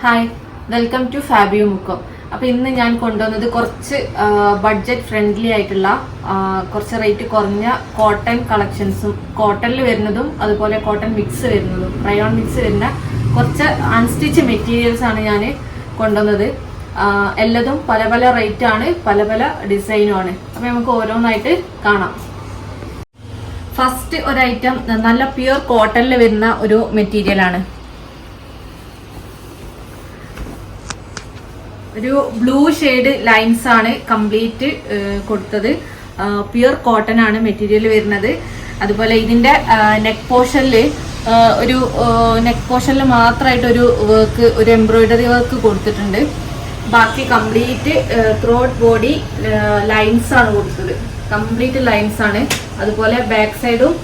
Hi, welcome to ഫാബിയോ മുക്കോ. അപ്പോൾ ഇന്ന് ഞാൻ കൊണ്ടുവന്നത് കുറച്ച് ബഡ്ജറ്റ് ഫ്രണ്ട്ലി ആയിട്ടുള്ള കുറച്ച് റേറ്റ് കുറഞ്ഞ കോട്ടൺ കളക്ഷൻസും, കോട്ടണിൽ വരുന്നതും അതുപോലെ കോട്ടൺ മിക്സ് വരുന്നതും, റയോൺ മിക്സ് വരുന്ന കുറച്ച് അൺസ്റ്റിച്ച് മെറ്റീരിയൽസ് ആണ് ഞാൻ കൊണ്ടുവന്നത്. എല്ലാതും പല പല റേറ്റ് ആണ്, പല പല ഡിസൈനും ആണ്. അപ്പോൾ നമുക്ക് ഓരോന്നായിട്ട് കാണാം. ഫസ്റ്റ് ഒരു ഐറ്റം നല്ല പ്യുർ കോട്ടണിൽ വരുന്ന ഒരു മെറ്റീരിയൽ ആണ്. ഒരു ബ്ലൂ ഷെയ്ഡ് ലൈൻസ് ആണ് കംപ്ലീറ്റ് കൊടുത്തത്. പ്യുർ കോട്ടൺ ആണ് മെറ്റീരിയൽ വരുന്നത്. അതുപോലെ ഇതിന്റെ നെക്ക് പോർഷനിൽ മാത്രമായിട്ട് ഒരു വർക്ക്, ഒരു എംബ്രോയിഡറി വർക്ക് കൊടുത്തിട്ടുണ്ട്. ബാക്കി കംപ്ലീറ്റ് ത്രോട്ട് ബോഡി ലൈൻസ് ആണ് കൊടുത്തത്. കംപ്ലീറ്റ് ലൈൻസ് ആണ്. അതുപോലെ ബാക്ക് സൈഡും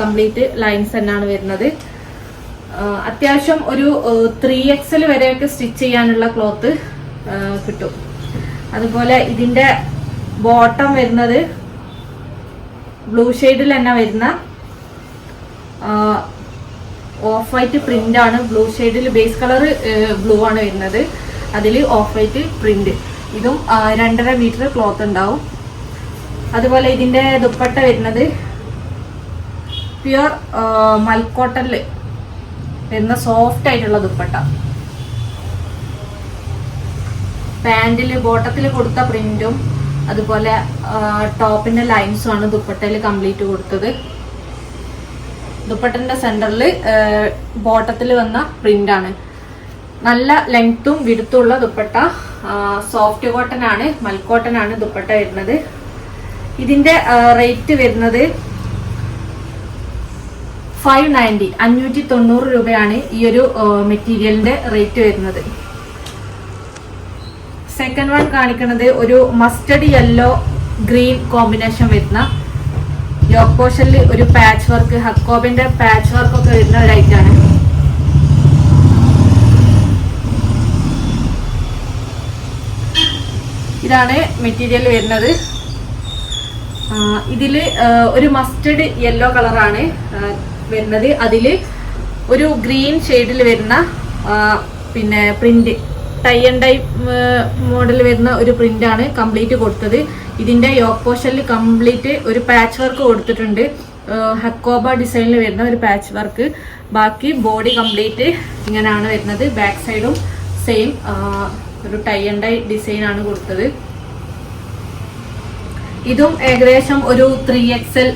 കംപ്ലീറ്റ് ലൈൻസ് തന്നെയാണ് വരുന്നത്. അത്യാവശ്യം ഒരു 3XL വരെയൊക്കെ സ്റ്റിച്ച് ചെയ്യാനുള്ള ക്ലോത്ത് കിട്ടും. അതുപോലെ ഇതിന്റെ ബോട്ടം വരുന്നത് ബ്ലൂ ഷെയ്ഡിൽ തന്നെ വരുന്ന ഓഫ് വൈറ്റ് പ്രിന്റ് ആണ്. ബ്ലൂ ഷെയ്ഡിൽ ബേസ് കളർ ബ്ലൂ ആണ് വരുന്നത്. അതിൽ ഓഫ് വൈറ്റ് പ്രിന്റ്. ഇതും 2.5 മീറ്റർ ക്ലോത്ത് ഉണ്ടാവും. അതുപോലെ ഇതിന്റെ ദുപ്പട്ട വരുന്നത് പ്യുർ മൽക്കോട്ടനിൽ വരുന്ന സോഫ്റ്റ് ആയിട്ടുള്ള ദുപ്പട്ട. പാന്റിൽ ബോട്ടത്തിൽ കൊടുത്ത പ്രിന്റും അതുപോലെ ടോപ്പിന്റെ ലൈൻസും ആണ് ദുപ്പട്ടയിൽ കംപ്ലീറ്റ് കൊടുത്തത്. ദുപ്പട്ടന്റെ സെന്ററിൽ ബോട്ടത്തിൽ വന്ന പ്രിന്റ് ആണ്. നല്ല ലെങ്ത്തും വിടുത്തും ഉള്ള ദുപ്പട്ട. സോഫ്റ്റ് കോട്ടൺ ആണ്, മൽക്കോട്ടൺ ആണ് ദുപ്പട്ട വരുന്നത്. ഇതിന്റെ റേറ്റ് വരുന്നത് 590, 590 രൂപയാണ് ഈ ഒരു മെറ്റീരിയലിന്റെ റേറ്റ് വരുന്നത്. സെക്കൻഡ് വൺ കാണിക്കുന്നത് ഒരു മസ്റ്റർഡ് യെല്ലോ ഗ്രീൻ കോമ്പിനേഷൻ വരുന്ന യോക്ക് പോർഷനിൽ ഒരു പാച്ച് വർക്ക്, ഹക്കോബിന്റെ പാച്ച് വർക്ക് ഒക്കെ വരുന്ന ഒരു ഐറ്റാണ്. ഇതാണ് മെറ്റീരിയൽ വരുന്നത്. ഇതില് ഒരു മസ്റ്റർഡ് യെല്ലോ കളറാണ് വരുന്നത്. അതില് ഒരു ഗ്രീൻ ഷെയ്ഡിൽ വരുന്ന പിന്നെ print, tie and dye model വരുന്ന ഒരു പ്രിന്റ് ആണ് കംപ്ലീറ്റ് കൊടുത്തത്. ഇതിന്റെ യോക്ക് പോർഷനിൽ കംപ്ലീറ്റ് ഒരു പാച്ച് വർക്ക് കൊടുത്തിട്ടുണ്ട്. ഹക്കോബ ഡിസൈനിൽ വരുന്ന ഒരു പാച്ച് വർക്ക്. ബാക്കി ബോഡി കംപ്ലീറ്റ് ഇങ്ങനെയാണ് വരുന്നത്. ബാക്ക് സൈഡും സെയിം ഒരു ടൈ ആൻഡ് ഡൈ ഡിസൈൻ ആണ് കൊടുത്തത്. ഇതും ഏകദേശം ഒരു 3XL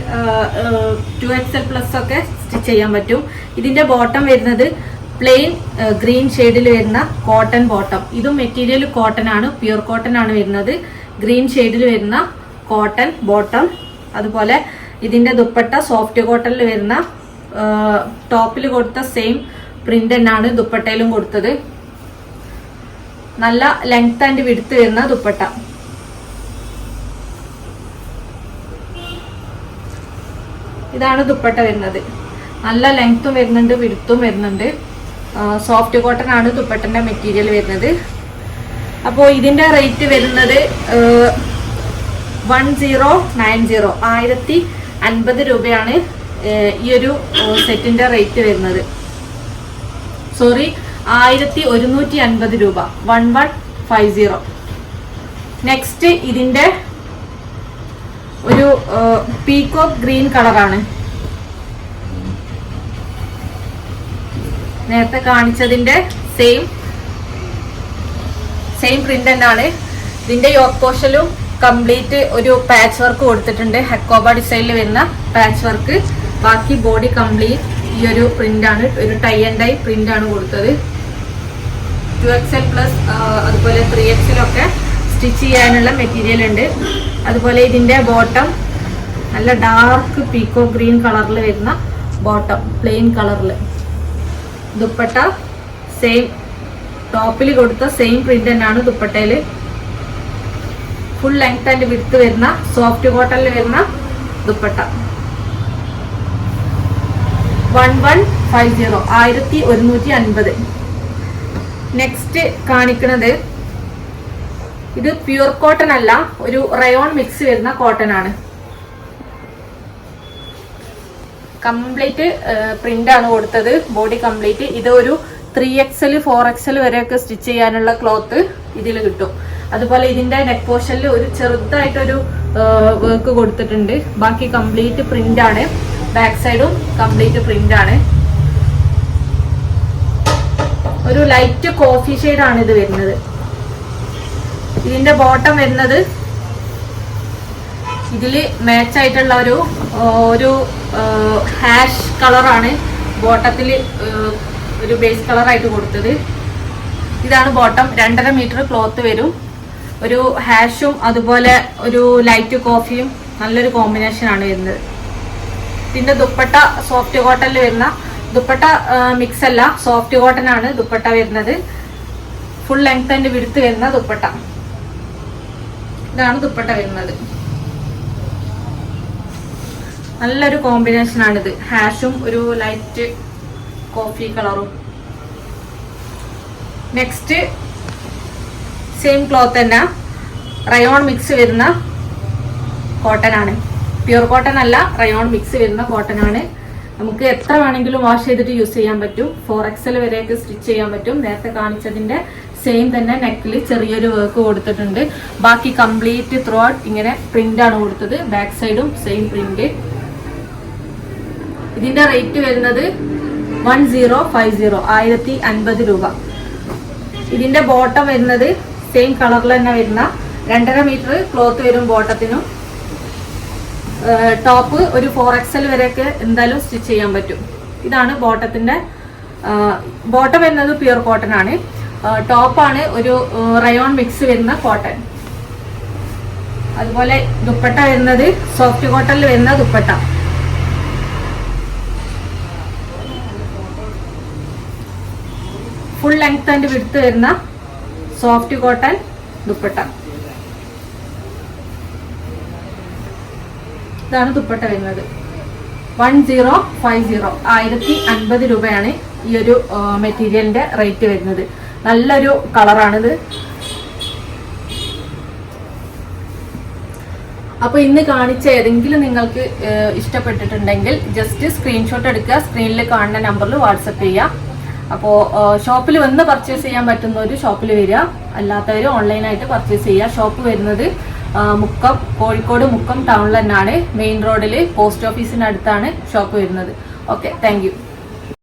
2XL പ്ലസ് ഒക്കെ സ്റ്റിച്ച് ചെയ്യാൻ പറ്റും. ഇതിന്റെ ബോട്ടം വരുന്നത് പ്ലെയിൻ ഗ്രീൻ ഷെയ്ഡിൽ വരുന്ന കോട്ടൺ ബോട്ടം. ഇതും മെറ്റീരിയൽ കോട്ടൺ ആണ്, പ്യുർ കോട്ടൺ ആണ് വരുന്നത്. ഗ്രീൻ ഷെയ്ഡിൽ വരുന്ന കോട്ടൺ ബോട്ടം. അതുപോലെ ഇതിന്റെ ദുപ്പട്ട സോഫ്റ്റ് കോട്ടണിൽ വരുന്ന ടോപ്പിൽ കൊടുത്ത സെയിം പ്രിന്റ് തന്നെയാണ് ദുപ്പട്ടയിലും കൊടുത്തത്. നല്ല ലെങ്ത് ആൻഡ് വിഡ്ത്ത് വരുന്ന ദുപ്പട്ട. ഇതാണ് ദുപ്പട്ട വരുന്നത്. നല്ല ലെങ്ത്തും വരുന്നുണ്ട്, വിഡ്ത്തും വരുന്നുണ്ട്. സോഫ്റ്റ് കോട്ടൺ ആണ് ദുപ്പട്ടന്റെ മെറ്റീരിയൽ വരുന്നത്. അപ്പോൾ ഇതിന്റെ റേറ്റ് വരുന്നത് 1090, 1050 രൂപയാണ് ഈ ഒരു സെറ്റിന്റെ റേറ്റ് വരുന്നത്. സോറി, 1150 രൂപ, 1150. നെക്സ്റ്റ് ഇതിന്റെ ഒരു പീകോക്ക് ഗ്രീൻ കളറാണ്. നേരത്തെ കാണിച്ചതിന്റെ സെയിം പ്രിന്റ് തന്നെയാണ്. ഇതിന്റെ യോക്ക് പോർഷനിലും കംപ്ലീറ്റ് ഒരു പാച്ച് വർക്ക് കൊടുത്തിട്ടുണ്ട്. ഹക്കോബ ഡിസൈനിൽ വരുന്ന പാച്ച് വർക്ക്. ബാക്കി ബോഡി കംപ്ലീറ്റ് ഈ ഒരു പ്രിന്റ് ആണ്, ഒരു ടൈ ആൻഡ് ഡൈ പ്രിന്റ് ആണ് കൊടുത്തത്. 2XL പ്ലസ് അതുപോലെ 3XL ഒക്കെ സ്റ്റിച്ച് ചെയ്യാനുള്ള മെറ്റീരിയൽ ഉണ്ട്. അതുപോലെ ഇതിന്റെ ബോട്ടം നല്ല ഡാർക്ക് പീക്കോ ഗ്രീൻ കളറിൽ വരുന്ന ബോട്ടം, പ്ലെയിൻ കളറിൽ. ദുപ്പട്ട സെയിം, ടോപ്പിൽ കൊടുത്ത സെയിം പ്രിന്റ് തന്നെയാണ് ദുപ്പട്ടയിൽ. ഫുൾ ലെങ്ത് ആൻഡ് വിഡ്ത്ത് വരുന്ന സോഫ്റ്റ് കോട്ടണിൽ വരുന്ന ദുപ്പട്ട. 1150, 1150. നെക്സ്റ്റ് കാണിക്കുന്നത് ഇത് പ്യുർ കോട്ടൺ അല്ല, ഒരു റയോൺ മിക്സ് വരുന്ന കോട്ടൺ ആണ്. കംപ്ലീറ്റ് പ്രിന്റ് ആണ് കൊടുത്തത്, ബോഡി കംപ്ലീറ്റ്. ഇത് ഒരു 3XL 4XL വരെയൊക്കെ സ്റ്റിച്ച് ചെയ്യാനുള്ള ക്ലോത്ത് ഇതിൽ കിട്ടും. അതുപോലെ ഇതിന്റെ നെക്ക് പോർഷനിൽ ഒരു ചെറുതായിട്ടൊരു വർക്ക് കൊടുത്തിട്ടുണ്ട്. ബാക്കി കംപ്ലീറ്റ് പ്രിന്റ് ആണ്. ബാക്ക് സൈഡും കംപ്ലീറ്റ് പ്രിന്റ് ആണ്. ഒരു ലൈറ്റ് കോഫി ഷെയ്ഡ് ആണ് ഇത് വരുന്നത്. ഇതിന്റെ ബോട്ടം വരുന്നത് ഇതില് മാച്ച് ആയിട്ടുള്ള ഒരു ഹാഷ് കളറാണ് ബോട്ടത്തിൽ ഒരു ബേസ് കളറായിട്ട് കൊടുത്തത്. ഇതാണ് ബോട്ടം. 2.5 മീറ്റർ ക്ലോത്ത് വരും. ഒരു ഹാഷും അതുപോലെ ഒരു ലൈറ്റ് കോഫിയും നല്ലൊരു കോമ്പിനേഷൻ ആണ് വരുന്നത്. ഇതിന്റെ ദുപ്പട്ട സോഫ്റ്റ് കോട്ടണിൽ വരുന്ന ദുപ്പട്ട മിക്സ് അല്ല, സോഫ്റ്റ് കോട്ടൺ ആണ് ദുപ്പട്ട വരുന്നത്. ഫുൾ ലെങ്ത് ആൻഡ് വിഡ്ത്ത് വരുന്ന ദുപ്പട്ട. ഇതാണ് ദുപ്പട്ട വരുന്നത്. നല്ലൊരു കോമ്പിനേഷൻ ആണിത്. ഹാഷും ഒരു ലൈറ്റ് കോഫി കളറും. നെക്സ്റ്റ് സെയിം ക്ലോത്ത് തന്നെ റയോൺ മിക്സ് വരുന്ന കോട്ടൺ ആണ്. പ്യൂർ കോട്ടൺ അല്ല, റയോൺ മിക്സ് വരുന്ന കോട്ടൺ ആണ്. നമുക്ക് എത്ര വേണമെങ്കിലും വാഷ് ചെയ്തിട്ട് യൂസ് ചെയ്യാൻ പറ്റും. 4XL വരെയൊക്കെ സ്റ്റിച്ച് ചെയ്യാൻ പറ്റും. നേരത്തെ കാണിച്ചതിന്റെ സെയിം തന്നെ നെക്കിൽ ചെറിയൊരു വർക്ക് കൊടുത്തിട്ടുണ്ട്. ബാക്കി കംപ്ലീറ്റ് ത്രൂ ഔട്ട് ഇങ്ങനെ പ്രിന്റ് ആണ് കൊടുത്തത്. ബാക്ക് സൈഡും സെയിം പ്രിന്റ്. ഇതിന്റെ റേറ്റ് വരുന്നത് 1050 1050 രൂപ. ഇതിന്റെ ബോട്ടം വരുന്നത് സെയിം കളറിൽ തന്നെ വരുന്ന 2.5 മീറ്റർ ക്ലോത്ത് വരും ബോട്ടത്തിനും. ടോപ്പ് ഒരു 4XL വരെയൊക്കെ എന്തായാലും സ്റ്റിച്ച് ചെയ്യാൻ പറ്റും. ഇതാണ് ബോട്ടത്തിന്റെ ബോട്ടം വരുന്നത് പ്യൂർ കോട്ടൺ ആണ്. ടോപ്പാണ് ഒരു റയോൺ മിക്സ് വരുന്ന കോട്ടൺ. അതുപോലെ ദുപ്പട്ട വരുന്നത് സോഫ്റ്റ് കോട്ടണിൽ വരുന്ന dupatta. Full length and width വരുന്ന സോഫ്റ്റ് കോട്ടൺ ദുപ്പട്ട. ഇതാണ് ദുപ്പട്ട വരുന്നത്. 1050 1050 രൂപയാണ് ഈ ഒരു മെറ്റീരിയലിന്റെ റേറ്റ് വരുന്നത്. നല്ലൊരു കളറാണിത്. അപ്പൊ ഇന്ന് കാണിച്ച ഏതെങ്കിലും നിങ്ങൾക്ക് ഇഷ്ടപ്പെട്ടിട്ടുണ്ടെങ്കിൽ ജസ്റ്റ് സ്ക്രീൻഷോട്ട് എടുക്കുക. സ്ക്രീനിൽ കാണുന്ന നമ്പറിൽ വാട്സപ്പ് ചെയ്യുക. അപ്പോൾ ഷോപ്പിൽ വന്ന് പർച്ചേസ് ചെയ്യാൻ പറ്റുന്നവർ ഷോപ്പിൽ വരിക, അല്ലാത്തവർ ഓൺലൈനായിട്ട് പർച്ചേസ് ചെയ്യുക. ഷോപ്പ് വരുന്നത് മുക്കം, കോഴിക്കോട് മുക്കം ടൗണിൽ തന്നെയാണ്. മെയിൻ റോഡിൽ പോസ്റ്റ് ഓഫീസിനടുത്താണ് ഷോപ്പ് വരുന്നത്. Okay, thank you.